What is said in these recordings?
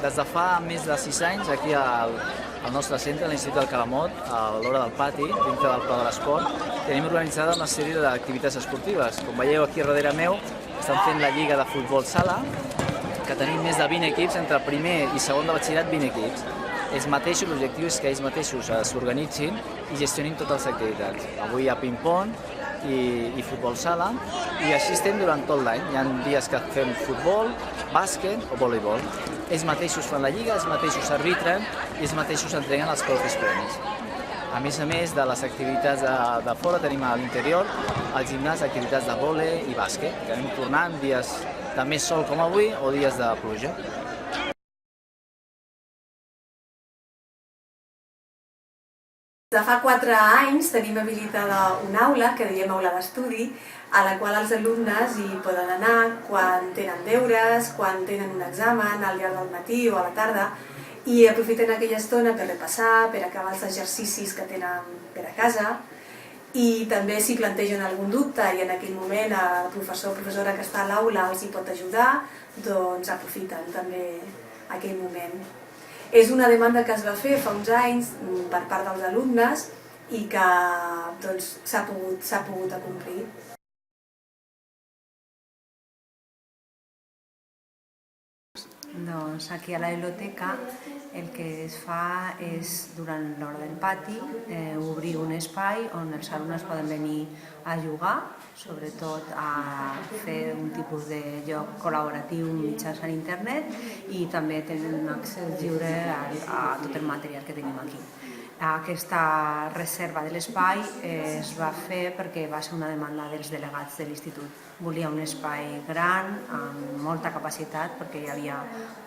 Des de fa més de 6 anys, aquí al nostre centre, a l'Institut del Calamot, a l'hora del pati, dintre del Pla de l'Esport, tenim organitzada una sèrie d'activitats esportives. Com veieu aquí darrere meu, estan fent la Lliga de Futbol Sala, que tenim més de 20 equips, entre primer i segon de batxillerat 20 equips. L'objectiu és que ells mateixos s'organitzin i gestionin totes les activitats. Avui hi ha ping-pong i futbol sala, i així estem durant tot l'any. Hi ha dies que fem futbol, bàsquet o voleibol. Ells mateixos fan la lliga, ells mateixos arbitren i ells mateixos entreguen els propis premis. A més de les activitats de fora, tenim a l'interior al gimnàs activitats de vòlei i bàsquet, que anem tornant dies de més sol com avui o dies de pluja. De fa 4 anys tenim habilitada una aula, que diem aula d'estudi, a la qual els alumnes hi poden anar quan tenen deures, quan tenen un examen, al llarg del matí o a la tarda, i aprofiten aquella estona per repassar, per acabar els exercicis que tenen per a casa, i també si plantegen algun dubte i en aquell moment el professor o professora que està a l'aula els hi pot ajudar, doncs aprofiten també aquell moment. És una demanda que es va fer fa uns anys per part dels alumnes i que s'ha pogut acomplir. Doncs aquí a la biblioteca el que es fa és, durant l'hora del pati, obrir un espai on els alumnes poden venir a jugar, sobretot a fer un tipus de joc col·laboratiu mitjançant internet, i també tenen accés lliure a tot el material que tenim aquí. Aquesta reserva de l'espai es va fer perquè va ser una demanda dels delegats de l'institut. Volia un espai gran, amb molta capacitat, perquè hi havia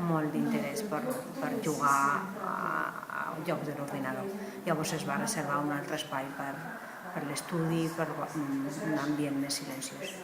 molt d'interès per jugar a jocs de l'ordinador. Llavors es va reservar un altre espai per l'estudi, per un ambient més silenciós.